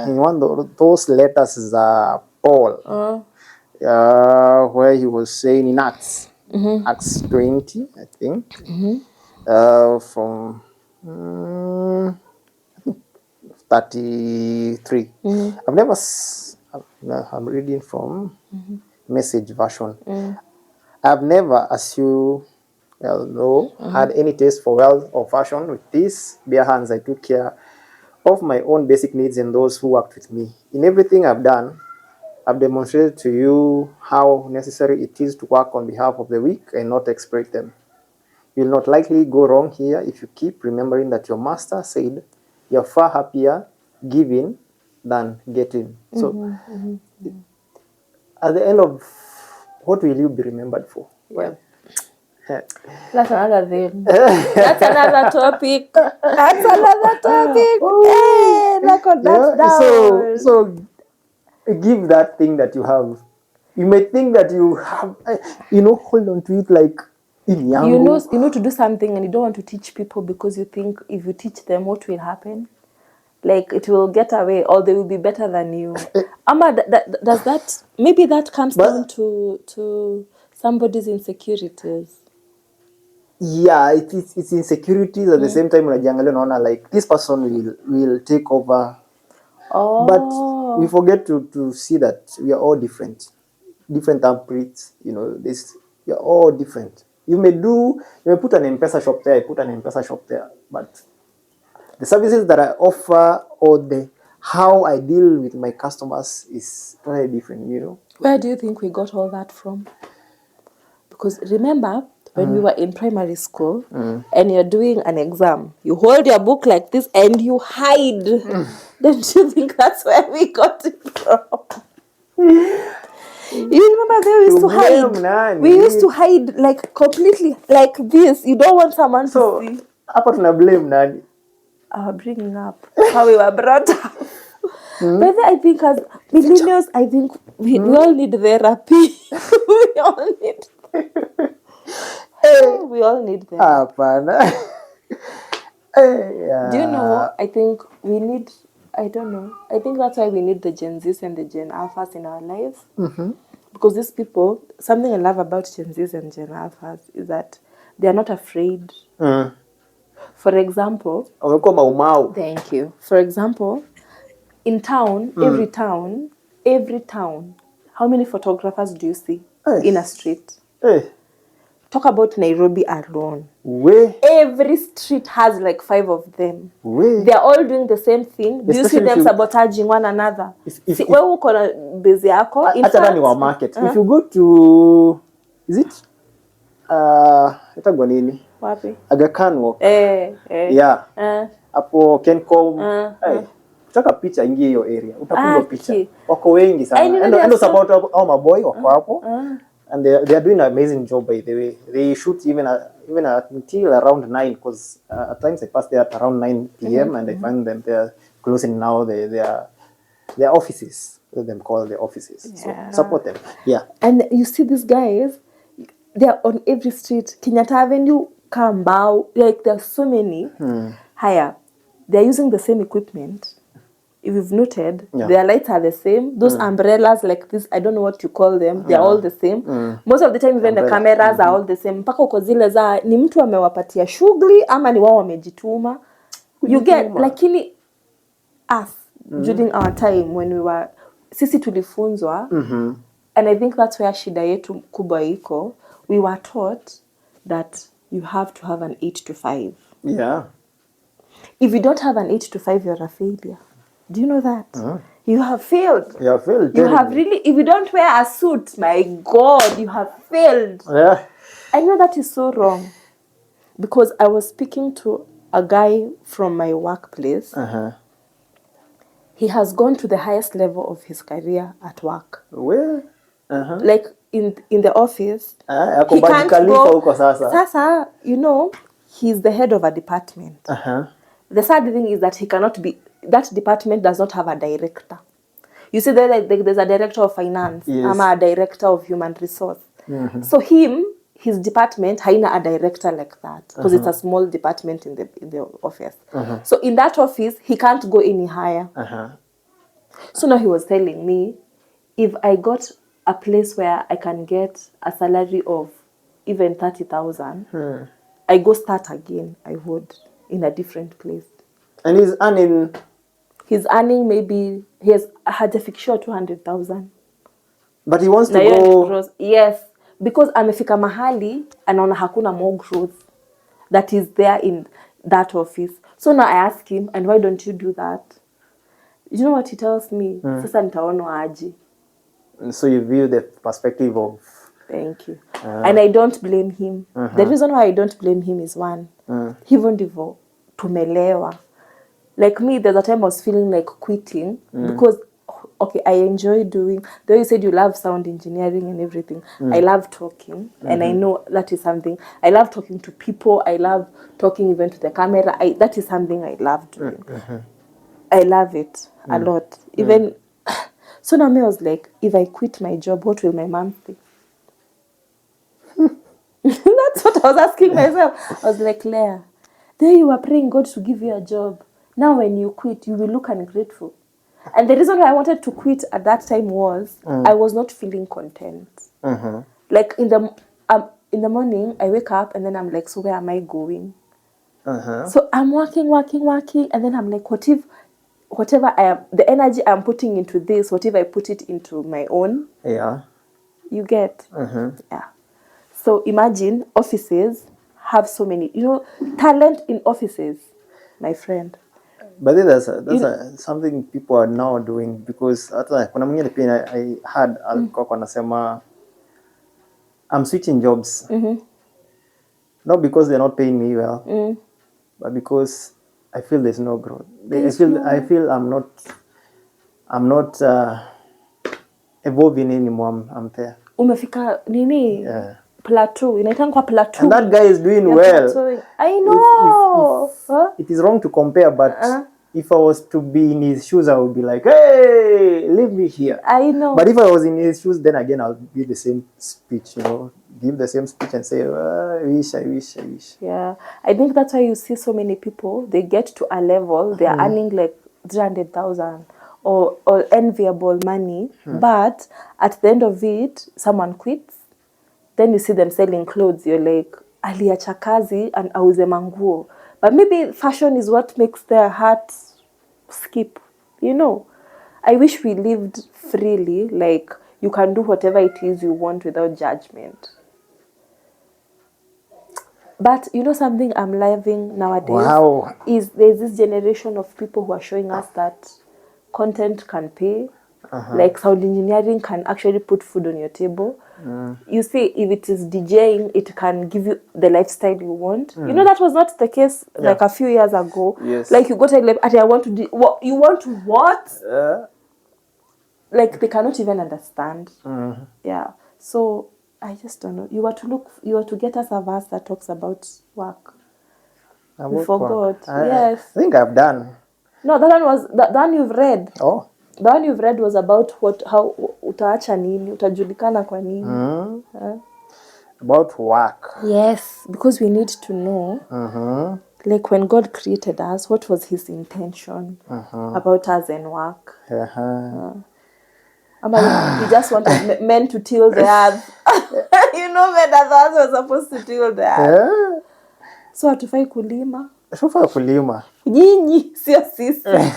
in one of those letters za Paul, where he was saying in Acts 20, I think, from 33. I've never. I'm reading from Message version. I've never, as you know, had any taste for wealth or fashion. With these bare hands, I took care of my own basic needs and those who worked with me. In everything I've done, I've demonstrated to you how necessary it is to work on behalf of the weak and not exploit them. You'll not likely go wrong here if you keep remembering that your master said you're far happier giving than getting. So, at the end of, what will you be remembered for? Well, that's another thing. That's another topic. That's another topic. Hey, record that down. So give that thing that you have. You may think that you have, hold on to it like You know to do something and you don't want to teach people because you think if you teach them, what will happen? Like it will get away or they will be better than you. Ama, does that, maybe that comes down to somebody's insecurities. Yeah, it's insecurities at the same time. Unajiangalia unaona like this person will take over. But we forget to see that we are all different thumbprints. You know, we are all different. You may put an M-Pesa shop there, I put an M-Pesa shop there, but the services that I offer or how I deal with my customers is very different, you know. Where do you think we got all that from? Because remember, when we were in primary school and you're doing an exam, you hold your book like this and you hide. Don't you think that's where we got it from? You remember there we used to hide? We used to hide like completely like this. You don't want someone to see. Hapa tuna blame nani? Bringing up how we were brought up. But I think as millennials, I think we all need therapy. We all need we all need therapy. Do you know, I think we need, I don't know, I think that's why we need the Gen Zs and the Gen Alphas in our lives. Because these people, something I love about Gen Zs and Gen Alphas is that they are not afraid. For example, thank you. For example, in town, every town, how many photographers do you see in a street? Talk about Nairobi alone. Every street has like 5 of them. They're all doing the same thing. Do you see them sabotaging one another? Where uko na busy yako? In fact, market. If you go to, is it? Itagwa nini? Wapi? Aga Khan walk. Yeah. Hapo Kencom. Utaka picha ingie hiyo area. Utapigwa picha. Wako wengi sana. Endo support au maboy wako hapo. And they are doing an amazing job, by the way. They shoot even until around 9, because at times I pass there at around 9 p.m. and I find them there closing now their offices. Let them call the offices. Yeah. So support them. Yeah. And you see these guys, they are on every street. Kenyatta Avenue, Kambao, like there are so many. Higher. They are using the same equipment. If you've noted, their lights are the same. Those umbrellas like this, I don't know what you call them. They're all the same. Most of the time, even the cameras are all the same. Mpaka uko zile za ni mtu amewapatia shughuli ama ni wao wamejituma. You get, lakini us, during our time when we were, sisi tulifunzwa, and I think that's where shida yetu kubwa iko. We were taught that you have to have an 8 to 5. Yeah. If you don't have an 8 to 5, you're a failure. Do you know that? You have failed. You have failed. You have really, if you don't wear a suit, my God, you have failed. Yeah. I know that is so wrong. Because I was speaking to a guy from my workplace. He has gone to the highest level of his career at work. Where? Like in the office. He can't go. Sasa, you know, he's the head of a department. The sad thing is that he cannot be, that department does not have a director. You see, there's a director of finance, a director of human resource. So his department haina a director like that, because it's a small department in the office. So in that office, he can't go any higher. So now he was telling me, if I got a place where I can get a salary of even 30,000, I go start again, I would, in a different place. And he's earning? He's earning maybe, he has had a fixture of 200,000. But he wants to go... Yes, because amefika mahali, anaona hakuna more growth that is there in that office. So now I ask him, and why don't you do that? You know what he tells me? Sasa nitaonwa aje. So you view the perspective of... Thank you. And I don't blame him. The reason why I don't blame him is one, hivyo ndivyo tumelewa. Like me, there's a time I was feeling like quitting because, okay, I enjoy doing, though you said you love sound engineering and everything, I love talking, and I know that is something, I love talking to people, I love talking even to the camera, that is something I love doing. I love it a lot. Even, so now I was like, if I quit my job, what will my mom think? That's what I was asking myself. I was like, Leah, there you were praying God to give you a job. Now when you quit, you will look ungrateful. And the reason why I wanted to quit at that time was I was not feeling content. Like in the morning, I wake up and then I'm like, so where am I going? So I'm working, and then I'm like, whatever I am, the energy I'm putting into this, whatever I put it into my own, you get, yeah. So imagine offices have so many, talent in offices, my friend. But then that's something people are now doing, because hata kuna mwingine pia I heard alikuwa anasema I'm switching jobs. Not because they're not paying me well, but because I feel there's no growth. I feel I'm not evolving anymore. I'm there. Umefika nini? Yeah. Plateau. Inaitangwa plateau. And that guy is doing well. Plateauing. I know. It is wrong to compare, but if I was to be in his shoes, I would be like, hey, leave me here. I know. But if I was in his shoes, then again, I'll give the same speech, give the same speech and say, I wish. Yeah. I think that's why you see so many people, they get to a level, they are earning like 300,000 or enviable money, but at the end of it, someone quits. Then you see them selling clothes. You're like, aliacha kazi and auze manguo. But maybe fashion is what makes their heart skip. I wish we lived freely. Like, you can do whatever it is you want without judgment. But something I'm loving nowadays is there's this generation of people who are showing us that content can pay. Like sound engineering can actually put food on your table. You see, if it is DJing, it can give you the lifestyle you want. That was not the case like a few years ago. Yes. Like you go to like, I want to do what you want to what? Like they cannot even understand. Yeah. So I just don't know. You were to get us a verse that talks about work. We forgot. Yes. I think I've done. No, that one you've read. Oh. The one you've read was about how utaacha nini, utajulikana kwa nini. About work. Yes, because we need to know, like when God created us, what was his intention about us and work. He just wanted men to till the earth. Men that were supposed to till the earth. So hatufai kulima. Nyinyi, sio sisi.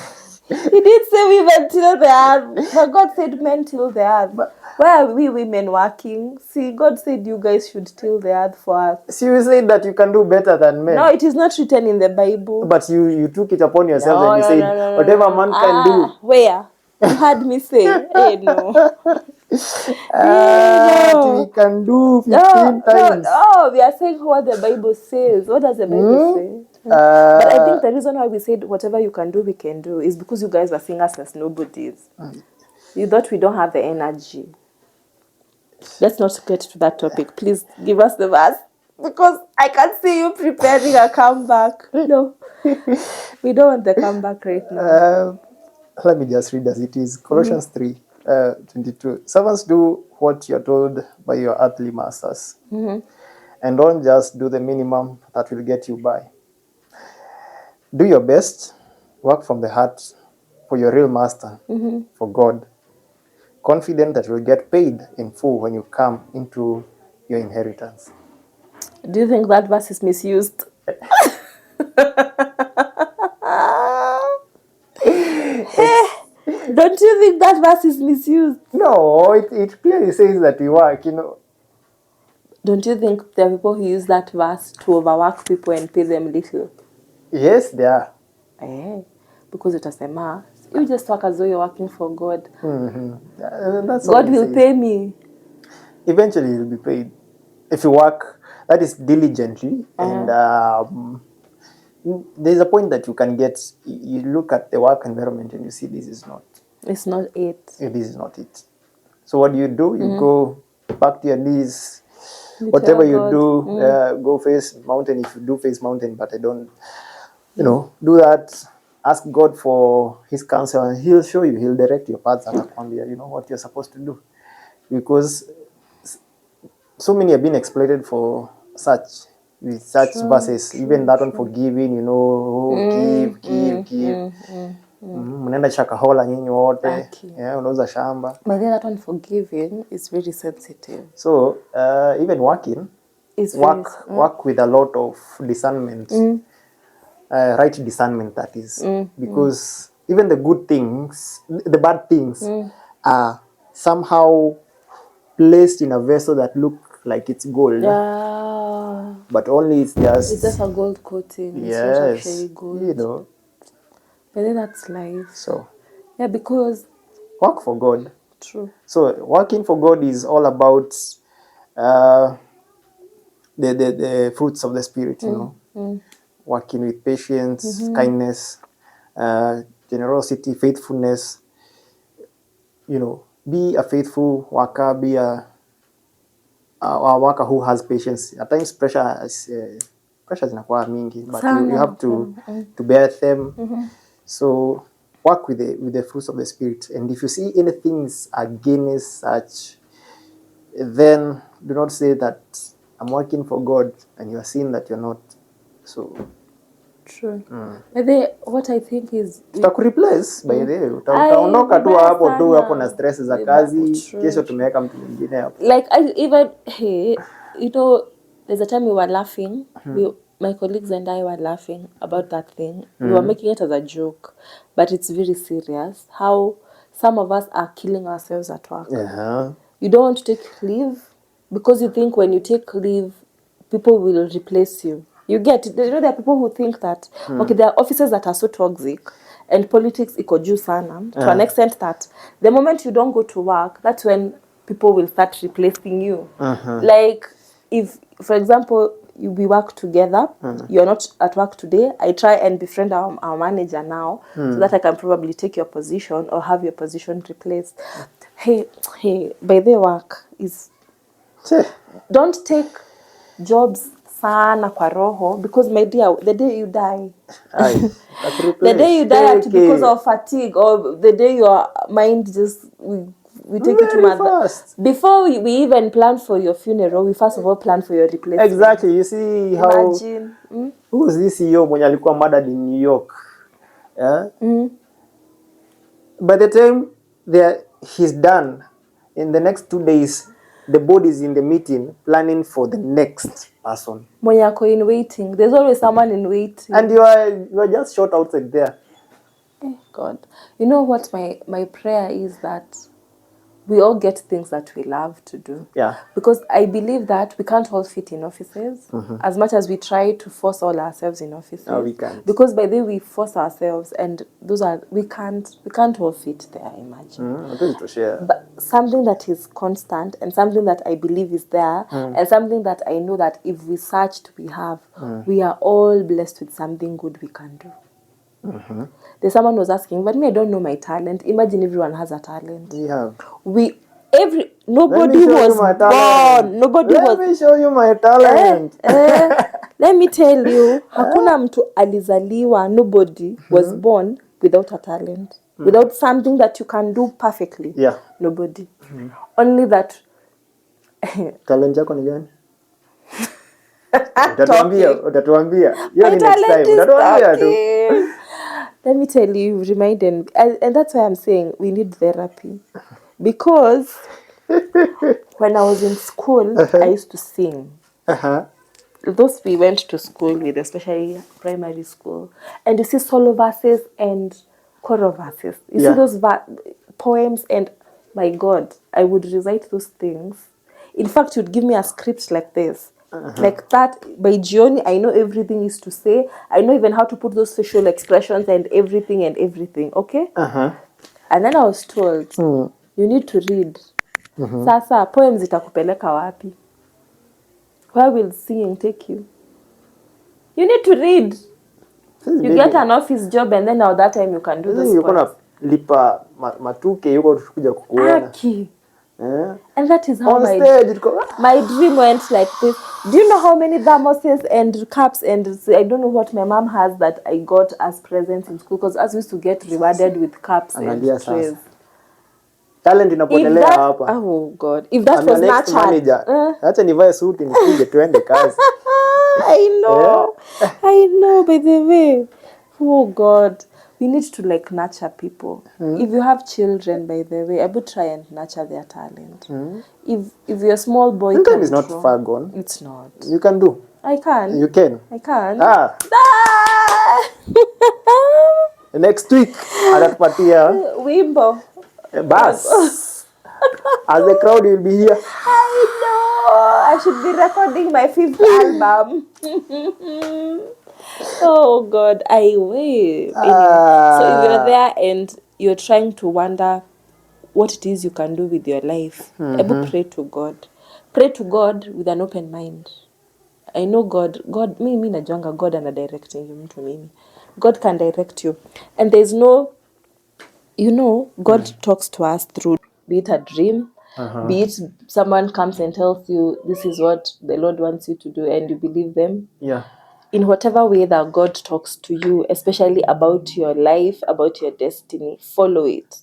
He did say women till the earth, but God said men till the earth. But where are we women working? See, God said you guys should till the earth for us. So you said that you can do better than men. No, it is not written in the Bible. But you took it upon yourself and you said, whatever man can do. Where? You heard me say, hey, no. We can do 15 times. No, we are saying what the Bible says. What does the Bible say? But I think the reason why we said whatever you can do, we can do is because you guys were seeing us as nobodies. You thought we don't have the energy. Let's not get to that topic. Please give us the verse. Because I can see you preparing a comeback. No. We don't want the comeback right now. Let me just read as it is. Colossians 3:22. Servants, do what you're told by your earthly masters. And don't just do the minimum that will get you by. Do your best. Work from the heart for your real master, for God. Confident that you'll get paid in full when you come into your inheritance. Do you think that verse is misused? Don't you think that verse is misused? No, it clearly says that you work, Don't you think there are people who use that verse to overwork people and pay them little? Yes, there are. Because it has a mass. You just work as though you're working for God. That's God will pay me. Eventually you'll be paid. If you work, that is diligently. And there's a point that you can get, you look at the work environment and you see this is not. It's not it. This is not it. So what do? You go back to your knees. Whatever you do, go face mountain if you do face mountain, but I don't, do that. Ask God for his counsel and he'll show you, he'll direct your paths what you're supposed to do. Because so many have been exploited for such verses, even that one forgiving, you know, give. Mnaenda Shakahola nyinyi wote, unauza shamba. But then that one forgiving is very sensitive. So even working, work with a lot of discernment, right discernment, that is, because even the good things, the bad things, are somehow placed in a vessel that look like it's gold. Yeah. But only it's just a gold coating. Yes, it's not actually gold. You know. But then that's life. So yeah, because work for God. True. So working for God is all about the fruits of the Spirit, you know. Working with patience, kindness, generosity, faithfulness. You know, be a faithful worker, be a worker who has patience. At times pressure zinakuwa mingi, but you have to bear them. So work with the fruits of the Spirit. And if you see anything against such, then do not say that I'm working for God and you are seeing that you're not. So true. Maybe what I think is tutakureplace by the way. Utaondoka tu hapo na stress za kazi, kesho tumeweka mtu mwingine hapo. Like you know, there's a time we were laughing. My colleagues and I were laughing about that thing. We were making it as a joke, but it's very serious. How some of us are killing ourselves at work. You don't want to take leave because you think when you take leave, people will replace you. You get it. You know, there are people who think that, okay, there are offices that are so toxic and politics iko juu sana to an extent that the moment you don't go to work, that's when people will start replacing you. Like, if, for example, we work together, you're not at work today, I try and befriend our manager now so that I can probably take your position or have your position replaced. Hey, by the work is... Don't take jobs sana kwa roho, because my dear, the day you die, the day you die because of fatigue, or the day your mind just we take it to mother. Before we even plan for your funeral, we first of all plan for your replacement. Exactly. You see how... Imagine. Who is this CEO mwenye alikuwa murdered in New York? By the time he's done, in the next 2 days, the board is in the meeting planning for the next person. Mwenye ako in waiting. There's always someone in waiting. And you are just shot outside there. God. You know what my prayer is, that we all get things that we love to do. Yeah. Because I believe that we can't all fit in offices as much as we try to force all ourselves in offices. No, we can't. Because by the way we force ourselves, and we can't all fit there, imagine. But something that is constant and something that I believe is there and something that I know that if we searched we are all blessed with something good we can do. There's someone was asking, but me, I don't know my talent. Imagine everyone has a talent. We have. Nobody was born. Let me show you my talent. Let me tell you, hakuna mtu alizaliwa, nobody was born without a talent. Without something that you can do perfectly. Yeah. Nobody. Only that. Talent yako ni gani? Utatuambia. My talent is talking. Let me tell you, reminded, and that's why I'm saying we need therapy. Because when I was in school, I used to sing. Those we went to school with, especially primary school, and you see solo verses and choral verses. You see those poems, and my God, I would recite those things. In fact, you'd give me a script like this. Like that, by Gioni, I know everything is to say. I know even how to put those facial expressions and everything, okay? And then I was told, you need to read. Sasa, poems itakupeleka wapi? Where will singing take you? You need to read. You get an office job, and then now that time you can do this. You're gonna lipa matuke, you're going to kuja kukuona. And that is how my dream went like this. Do you know how many thermoses and cups and I don't know what my mom has that I got as presents in school? Because us used to get rewarded with cups and trays. Talent inapotelea hapa. Oh God. If that I'm was your next manager. Acha nivae suti nikuje tuende kazi. I know, by the way. Oh God. We need to like nurture people. If you have children, by the way, I would try and nurture their talent. If you're a small boy, sometimes it's not far gone. It's not. You can do. I can. You can. I can. Next week atatupatia wimbo. Bas. As a crowd you'll be here. I know. I should be recording my 5th album. Oh God, I will. So if you're there and you're trying to wonder what it is you can do with your life, pray to God. Pray to God with an open mind. I know God, mimi najuanga God ana directing you mtu mimi. God can direct you. And there's no, God talks to us through, be it a dream, be it someone comes and tells you this is what the Lord wants you to do and you believe them. Yeah. In whatever way that God talks to you, especially about your life, about your destiny, follow it.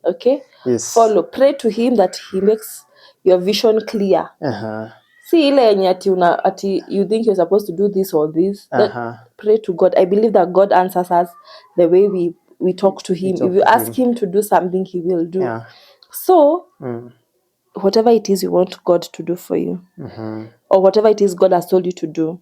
Okay? Yes. Follow. Pray to him that he makes your vision clear. See ile yenye ati you think you're supposed to do this or this. Pray to God. I believe that God answers us the way we talk to him. If you ask him to do something, he will do. Yeah. So, whatever it is you want God to do for you, or whatever it is God has told you to do,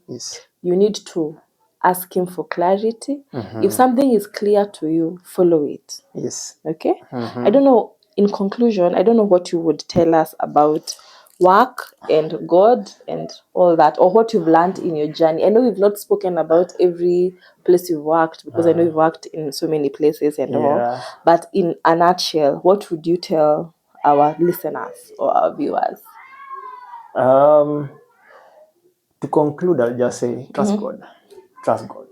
you need to ask him for clarity. If something is clear to you, follow it. Yes. Okay? I don't know, in conclusion, I don't know what you would tell us about work and God and all that, or what you've learned in your journey. I know we've not spoken about every place you've worked, because I know you've worked in so many places and all, but in a nutshell, what would you tell our listeners or our viewers? To conclude, I'll just say trust God. Trust God.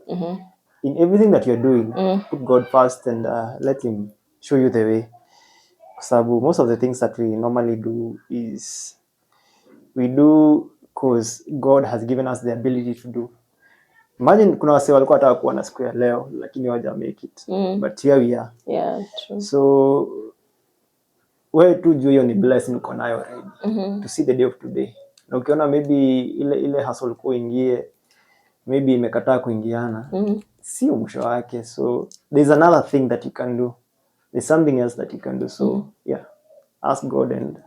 In everything that you're doing, put God first and let him show you the way. Sabu, most of the things that we normally do is we do because God has given us the ability to do. Imagine kuna wase walikuwa wataka kuwa na siku ya leo lakini hawaja make it. But here we are. Yeah, true. So wewe tu juu hiyo ni blessing uko nayo already to see the day of today. Na ukiona maybe ile hustle kuingie maybe imekataa kuingiana, sio mwisho wake. So there's another thing that you can do. There's something else that you can do. So yeah, ask God and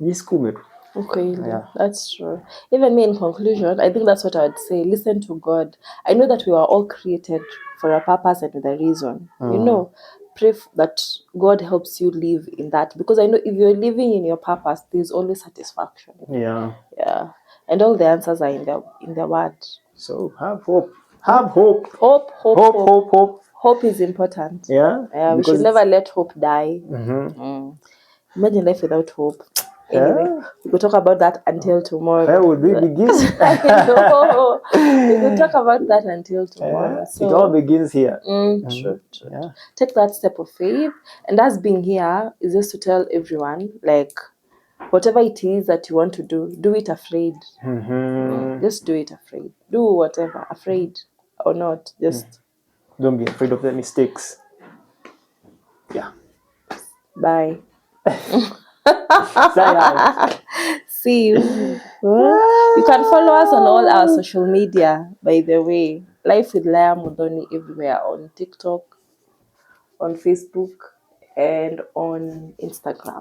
jisukume tu. Okay, yeah. That's true. Even me, in conclusion, I think that's what I would say. Listen to God. I know that we are all created for a purpose and with a reason. Pray that God helps you live in that, because I know if you're living in your purpose, there's always satisfaction. Yeah. And all the answers are in the word. So have hope. Have hope. Hope. Hope is important. Yeah. We should never let hope die. Imagine life without hope. Anyway, we could talk about that until tomorrow. Where would we begin? I know. We could talk about that until tomorrow. So, it all begins here. True. Take that step of faith. And us being here is just to tell everyone, like, whatever it is that you want to do it afraid. Just do it afraid. Do whatever, afraid or not. Just don't be afraid of the mistakes. Yeah. Bye. See you. You can follow us on all our social media, by the way. Life with Leah Mudoni everywhere, on TikTok, on Facebook, and on Instagram.